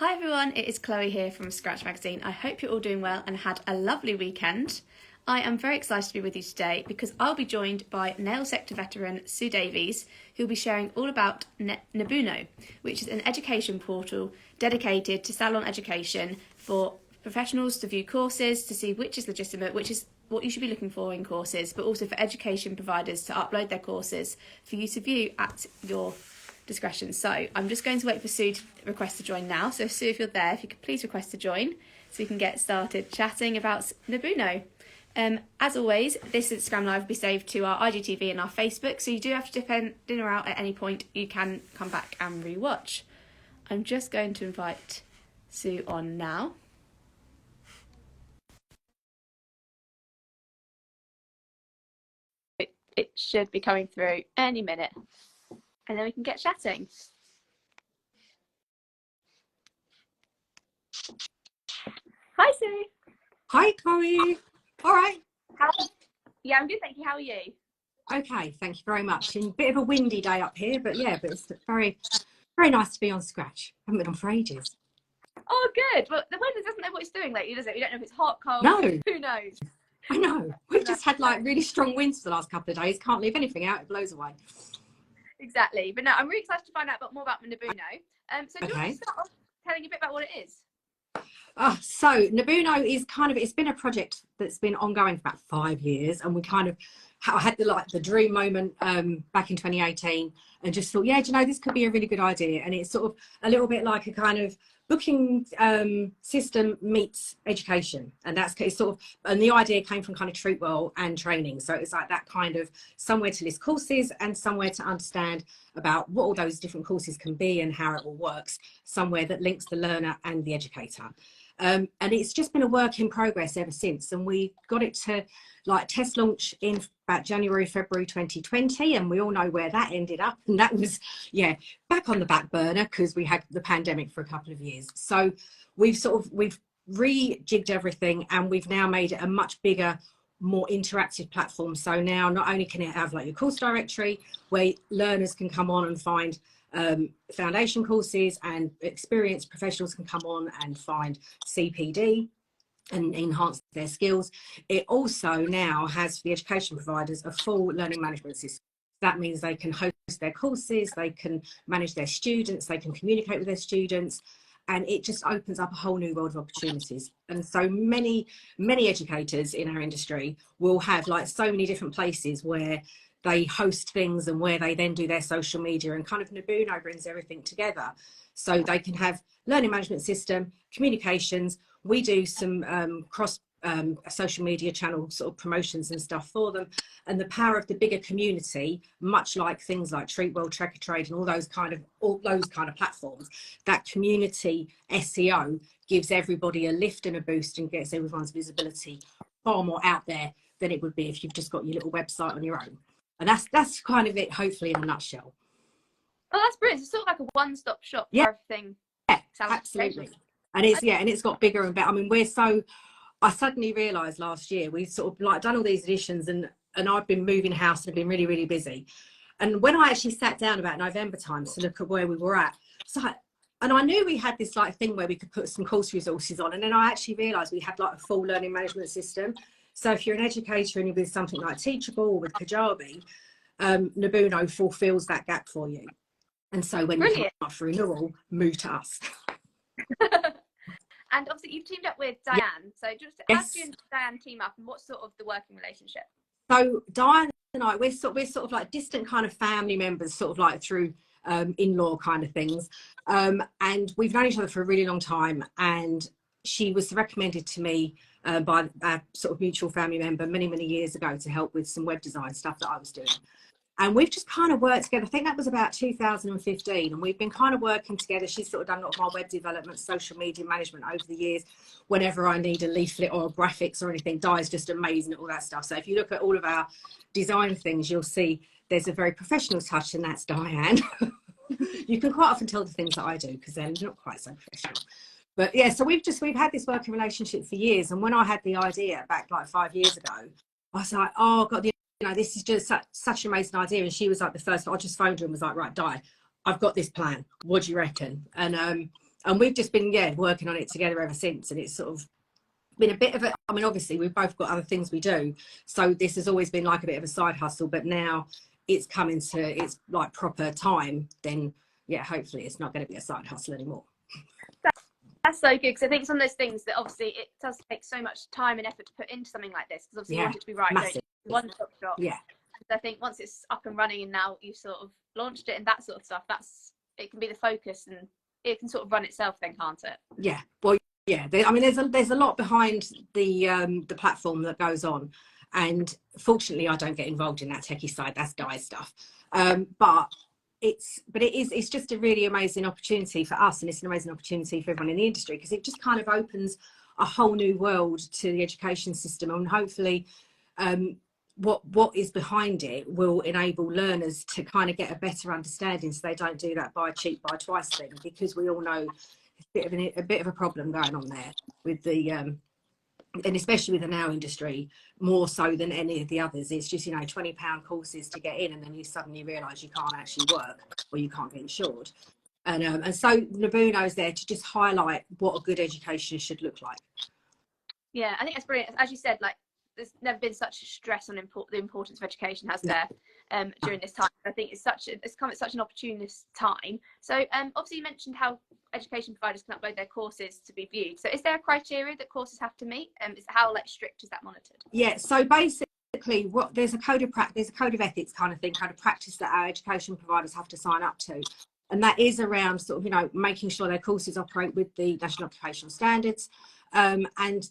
Hi everyone, it is Chloe here from Scratch Magazine. I hope you're all doing well and had a lovely weekend. I am very excited to be with you today because I'll be joined by nail sector veteran Sue Davies, who will be sharing all about Nabuno, which is an education portal dedicated to salon education for professionals to view courses, to see which is legitimate, which is what you should be looking for in courses, but also for education providers to upload their courses for you to view at your discretion. So I'm just going to wait for Sue to request to join now. So Sue, if you're there, if you could please request to join so we can get started chatting about Nabuno. As always, this Instagram Live will be saved to our IGTV and our Facebook, so you do have to dip in or out at any point. You can come back and rewatch. I'm just going to invite Sue on now. It should be coming through any minute. And then we can get chatting. Hi, Sue. Hi, Chloe. All right. Yeah, I'm good, thank you. How are you? Okay, thank you very much. A bit of a windy day up here, but yeah, but it's very, very nice to be on Scratch. Haven't been on for ages. Oh, good. Well, the weather doesn't know what it's doing lately, does it? We don't know if it's hot, cold. No. Who knows? I know. We've just had like really strong winds for the last couple of days. Can't leave anything out. It blows away. Exactly. But no, I'm really excited to find out more about Nabuno. So do you want to start off telling a bit about what it is? So Nabuno is it's been a project that's been ongoing for about 5 years, and I had the dream moment back in 2018 and just thought, yeah, do you know, this could be a really good idea. And it's sort of a little bit like a kind of booking system meets education, and and the idea came from kind of treatwell and training. So it's like that kind of somewhere to list courses and somewhere to understand about what all those different courses can be and how it all works, somewhere that links the learner and the educator. And it's just been a work in progress ever since, and we got it to like test launch in about January, February 2020, and we all know where that ended up, and that was back on the back burner because we had the pandemic for a couple of years. So we've rejigged everything, and we've now made it a much bigger, more interactive platform. So now not only can it have like your course directory where learners can come on and find foundation courses, and experienced professionals can come on and find CPD and enhance their skills. It also now has, for the education providers, a full learning management system. That means they can host their courses, they can manage their students, they can communicate with their students, and it just opens up a whole new world of opportunities. And so many educators in our industry will have like so many different places where they host things and where they then do their social media, and kind of Nabuno brings everything together. So they can have learning management system, communications. We do some cross social media channel sort of promotions and stuff for them. And the power of the bigger community, much like things like Treatwell, Tracker Trade, and all those kind of platforms, that community SEO gives everybody a lift and a boost and gets everyone's visibility far more out there than it would be if you've just got your little website on your own. And that's kind of it, hopefully, in a nutshell. Oh, that's brilliant. It's sort of like a one-stop shop for everything. Yeah, absolutely. And it's got bigger and better. I mean, I suddenly realised last year we sort of like done all these editions, and I've been moving house and been really, really busy. And when I actually sat down about November time to look at where we were at, and I knew we had this like thing where we could put some course resources on, and then I actually realised we had like a full learning management system. So if you're an educator and you're with something like Teachable or with Kajabi, Nabuno fulfills that gap for you. And so when you come up for renewal, move to us. And obviously you've teamed up with Diane. So just how do you and Diane team up, and what's sort of the working relationship? So Diane and I, we're sort of like distant kind of family members, sort of like through in-law kind of things. And we've known each other for a really long time. And she was recommended to me by a sort of mutual family member many, many years ago to help with some web design stuff that I was doing. And we've just kind of worked together. I think that was about 2015. And we've been kind of working together. She's sort of done a lot of my web development, social media management over the years. Whenever I need a leaflet or graphics or anything, Di's just amazing at all that stuff. So if you look at all of our design things, you'll see there's a very professional touch, and that's Diane. You can quite often tell the things that I do because they're not quite so professional. But yeah, so we've had this working relationship for years. And when I had the idea back like 5 years ago, I was like, oh God, this is just such an amazing idea. And she was like the first. I just phoned her and was like, right, Di, I've got this plan. What do you reckon? And And we've just been, working on it together ever since. And it's sort of been a bit of a, I mean, obviously we've both got other things we do. So this has always been like a bit of a side hustle, but now it's coming to its like proper time, then hopefully it's not going to be a side hustle anymore. That's so good, because I think some of those things that obviously it does take so much time and effort to put into something like this, because obviously you want it to be right, don't you? One-stop shop. Yeah. And I think once it's up and running and now you sort of launched it and that sort of stuff, it can be the focus and it can sort of run itself then, can't it? Yeah. Well, yeah. I mean, there's a lot behind the platform that goes on, and fortunately, I don't get involved in that techie side. That's Guy's stuff. But it's just a really amazing opportunity for us, and it's an amazing opportunity for everyone in the industry, because it just kind of opens a whole new world to the education system, and hopefully what is behind it will enable learners to kind of get a better understanding, so they don't do that buy cheap buy twice thing, because we all know it's a bit of a problem going on there with the and especially with the now industry, more so than any of the others. It's just, £20 courses to get in, and then you suddenly realise you can't actually work or you can't get insured. And so Nabuno is there to just highlight what a good education should look like. Yeah, I think that's brilliant. As you said, like, there's never been such a stress on the importance of education, has there, during this time. I think it's come at such an opportunist time. So obviously you mentioned how education providers can upload their courses to be viewed. So is there a criteria that courses have to meet? How strict is that monitored? Yeah, so basically there's a code of ethics kind of thing, code of practice that our education providers have to sign up to. And that is around sort of, making sure their courses operate with the National Occupational Standards, and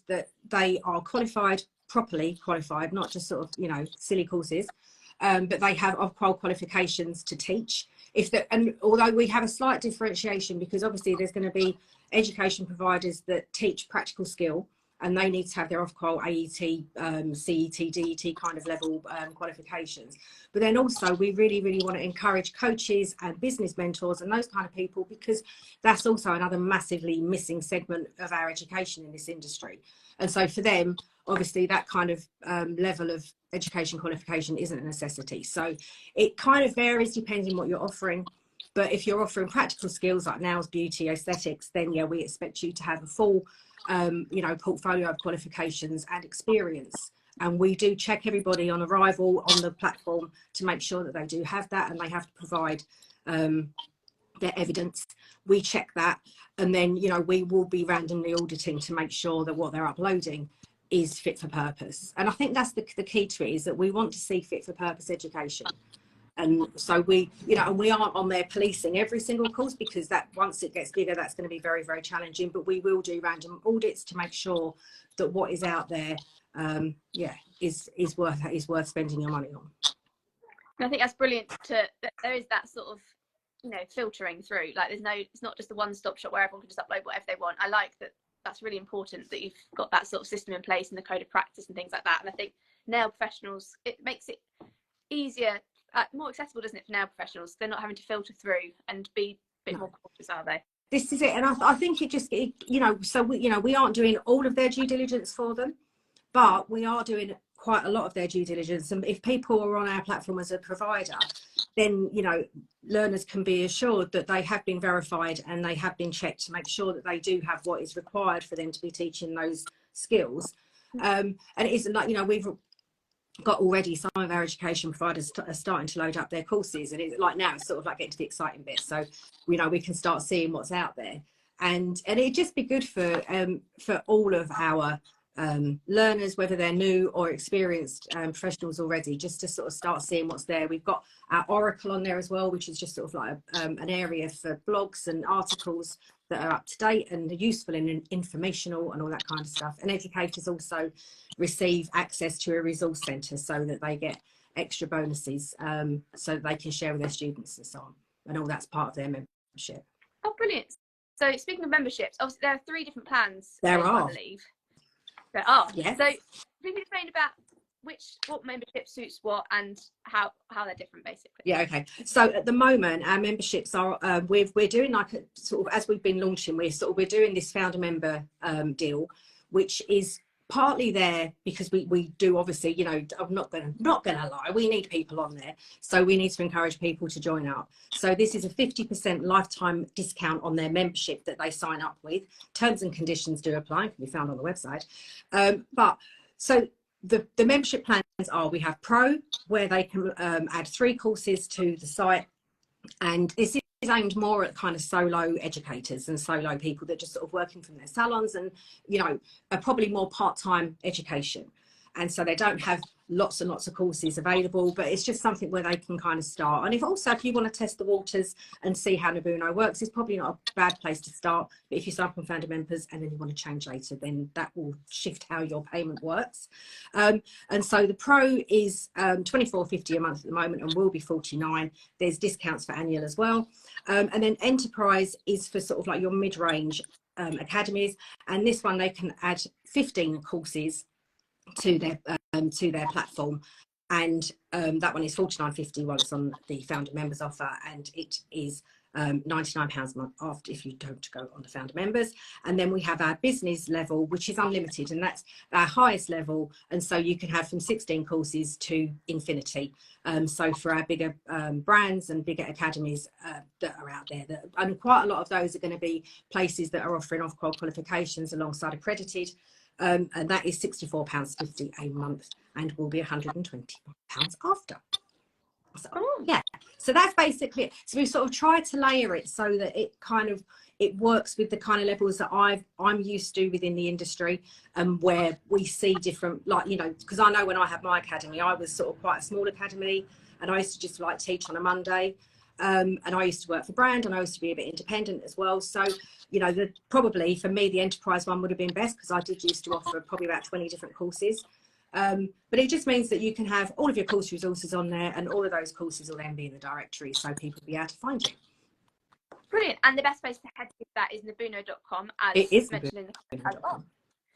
that they are properly qualified, not just sort of, silly courses, but they have off-qual qualifications to teach. And although we have a slight differentiation, because obviously there's going to be education providers that teach practical skill, and they need to have their off-qual AET, CET, DET kind of level qualifications. But then also we really, really want to encourage coaches and business mentors and those kind of people, because that's also another massively missing segment of our education in this industry. And so for them, obviously that kind of level of education qualification isn't a necessity. So it kind of varies depending what you're offering. But if you're offering practical skills like nails, beauty, aesthetics, then we expect you to have a full portfolio of qualifications and experience. And we do check everybody on arrival on the platform to make sure that they do have that, and they have to provide their evidence. We check that, and then we will be randomly auditing to make sure that what they're uploading is fit for purpose. And I think that's the key to it, is that we want to see fit for purpose education. And so we aren't on there policing every single course, because that once it gets bigger, that's going to be very, very challenging. But we will do random audits to make sure that what is out there is worth spending your money on. And I think that's brilliant that there is that sort of filtering through. Like it's not just a one-stop shop where everyone can just upload whatever they want. I like that. That's really important that you've got that sort of system in place and the code of practice and things like that. And I think nail professionals, it makes it easier, more accessible, doesn't it, for nail professionals? They're not having to filter through and be a bit more cautious, are they? This is it. And I think so we aren't doing all of their due diligence for them, but we are doing quite a lot of their due diligence. And if people are on our platform as a provider, then learners can be assured that they have been verified and they have been checked to make sure that they do have what is required for them to be teaching those skills. And it isn't like we've got already some of our education providers are starting to load up their courses, and it's like now it's sort of like getting to the exciting bit, so we can start seeing what's out there, and it'd just be good for all of our learners, whether they're new or experienced professionals already, just to sort of start seeing what's there. We've got our Oracle on there as well, which is just sort of like an area for blogs and articles that are up to date and useful and informational and all that kind of stuff. And educators also receive access to a resource centre, so that they get extra bonuses, so that they can share with their students and so on, and all that's part of their membership. Oh, brilliant. So speaking of memberships, obviously there are 3 different plans. I believe there are. Yes. So can you explain about what membership suits what and how they're different, basically? Yeah, okay. So at the moment our memberships are we're doing like a sort of, as we've been launching, we're doing this founder member deal, which is partly there because we do, obviously, you know, I'm not gonna lie, we need people on there, so we need to encourage people to join up. So this is a 50% lifetime discount on their membership that they sign up with. Terms and conditions do apply, can be found on the website. But so the membership plans are, we have Pro, where they can add 3 courses to the site, and this is aimed more at kind of solo educators and solo people that just sort of working from their salons, and you know, are probably more part-time education, and so they don't have lots and lots of courses available, but it's just something where they can kind of start. And if you want to test the waters and see how Nabuno works, it's probably not a bad place to start. But if you sign up on founder members and then you want to change later, then that will shift how your payment works. And so the Pro is $24.50 a month at the moment and will be $49. There's discounts for annual as well. And then Enterprise is for sort of like your mid-range academies, and this one they can add 15 courses to their platform, and that one is $49.50 while it's on the founder members offer, and it is £99 a month after if you don't go on the founder members. And then we have our business level, which is unlimited, and that's our highest level, and so you can have from 16 courses to infinity. So for our bigger brands and bigger academies that are out there, and quite a lot of those are going to be places that are offering off-qual qualifications alongside accredited. And that is £64.50 a month and will be £120 after. So, yeah, so that's basically it. So we sort of tried to layer it so that it works with the kind of levels that I'm used to within the industry, and where we see different, like, you know, because I know when I had my academy, I was sort of quite a small academy, and I used to just like teach on a Monday. And I used to work for brand, and I used to be a bit independent as well. So, you know, probably for me, the enterprise one would have been best, because I did used to offer probably about 20 different courses. But it just means that you can have all of your course resources on there, and all of those courses will then be in the directory, so people will be able to find you. Brilliant. And the best place to head to that is nabuno.com, as it is mentioned in the comments. Oh,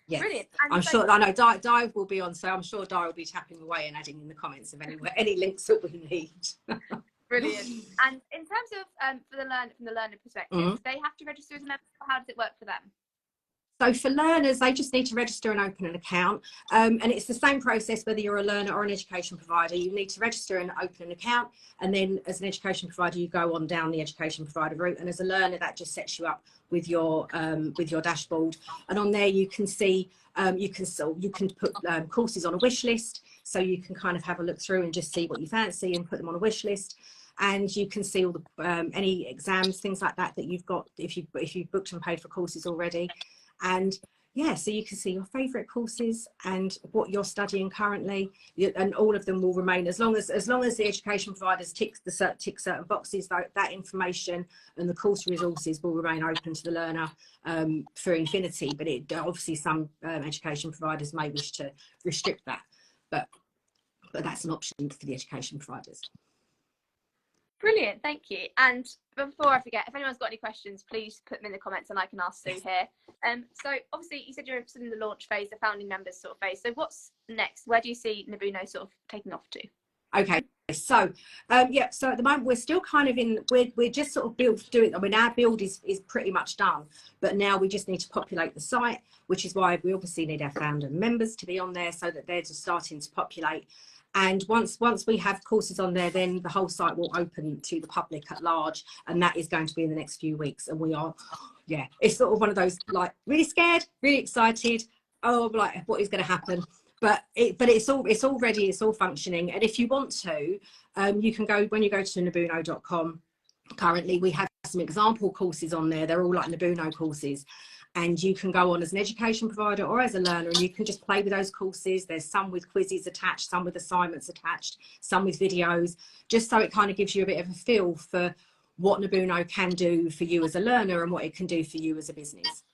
yes. Brilliant. And I'm sure, I know Di will be on, so I'm sure Di will be tapping away and adding in the comments of any links that we need. Brilliant. And in terms of from the learner perspective, they have to register as a member, or how does it work for them? So for learners, they just need to register and open an account. And it's the same process whether you're a learner or an education provider. You need to register and open an account. And then as an education provider, you go on down the education provider route. And as a learner, that just sets you up with your dashboard. And on there, you can see, you can put courses on a wish list. So you can kind of have a look through and just see what you fancy and put them on a wish list. And you can see all the any exams, things like that you've got if you've booked and paid for courses already. And yeah, so you can see your favorite courses and what you're studying currently, and all of them will remain as long as the education providers tick certain boxes. That information and the course resources will remain open to the learner for infinity. But obviously some education providers may wish to restrict that, but that's an option for the education providers. Brilliant, thank you. And before I forget, if anyone's got any questions, please put them in the comments and I can ask Sue here. So obviously you said you're still in the launch phase, the founding members sort of phase. So what's next? Where do you see Nabuno sort of taking off to? Okay, so yeah, so at the moment we're still kind of we're just sort of doing. I mean, our build is pretty much done, but now we just need to populate the site, which is why we obviously need our founder members to be on there, so that they're just starting to populate. And once we have courses on there, then the whole site will open to the public at large, and that is going to be in the next few weeks. And we are, yeah, it's sort of one of those, like, really scared, really excited. Oh, like, what is going to happen? But it's all ready, it's all functioning. And if you want to, you can go, when you go to nabuno.com. Currently, we have some example courses on there. They're all like Nabuno courses. And you can go on as an education provider or as a learner, and you can just play with those courses. There's some with quizzes attached, some with assignments attached, some with videos, just so it kind of gives you a bit of a feel for what Nabuno can do for you as a learner and what it can do for you as a business.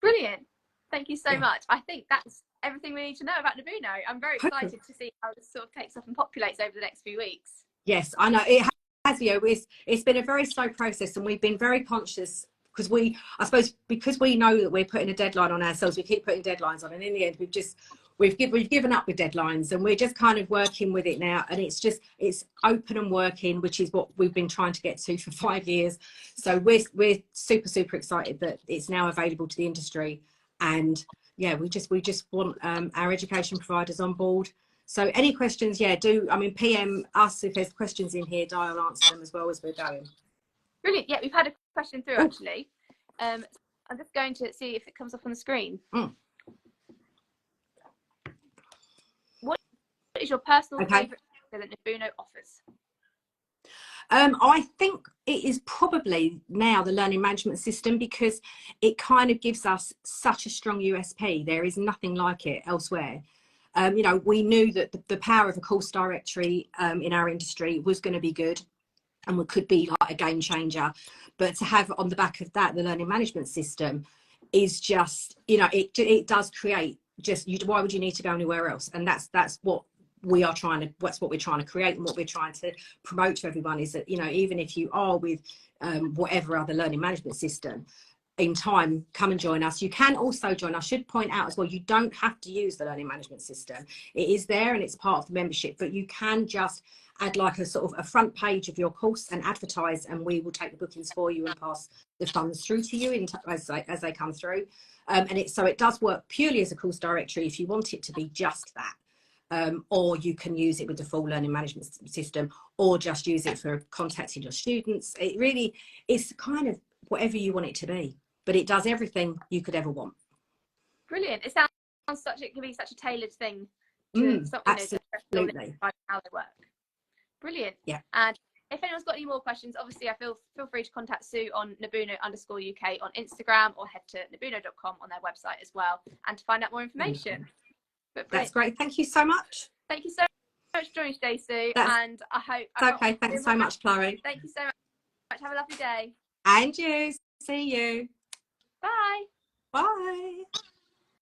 Brilliant. Thank you so much. I think that's everything we need to know about Nabuno. I'm very excited to see how this sort of takes off and populates over the next few weeks. Yes, I know. It has, you know, it's been a very slow process, and we've been very conscious, because I suppose because we know that we're putting a deadline on ourselves, we keep putting deadlines on, and in the end we've given up with deadlines, and we're just kind of working with it now, and it's open and working, which is what we've been trying to get to for 5 years. So we're super excited that it's now available to the industry, and yeah, we just want our education providers on board. So any questions, yeah, do, I mean, PM us if there's questions in here, I'll answer them as well as we're going. Brilliant. Yeah, we've had a question through, Ooh. actually. I'm just going to see if it comes up on the screen. What is your personal favourite that Nabuno offers? I think it is probably now the learning management system, because it kind of gives us such a strong USP. There is nothing like it elsewhere. You know, we knew that the power of a course directory in our industry was going to be good and could be like a game changer. But to have on the back of that, the learning management system is just, you know, it does create just, why would you need to go anywhere else? And that's what we are trying to, that's what we're trying to create, and what we're trying to promote to everyone is that, you know, even if you are with whatever other learning management system, in time, come and join us. You can also join, I should point out as well, you don't have to use the learning management system. It is there and it's part of the membership, but you can just add like a sort of a front page of your course and advertise, and we will take the bookings for you and pass the funds through to you as they come through. And it does work purely as a course directory if you want it to be just that. Or you can use it with the full learning management system, or just use it for contacting your students. It really is kind of whatever you want it to be, but it does everything you could ever want. Brilliant. It sounds it can be such a tailored thing to absolutely. How they work. Brilliant. Yeah. And if anyone's got any more questions, obviously feel free to contact Sue on Nabuno_UK on Instagram, or head to nabuno.com on their website as well, and to find out more information. But that's great. Thank you so much. Thank you so much for joining today, Sue. And I hope it's okay. Thanks so much, Chloe. Thank you so much. Have a lovely day. And you. See you. Bye. Bye.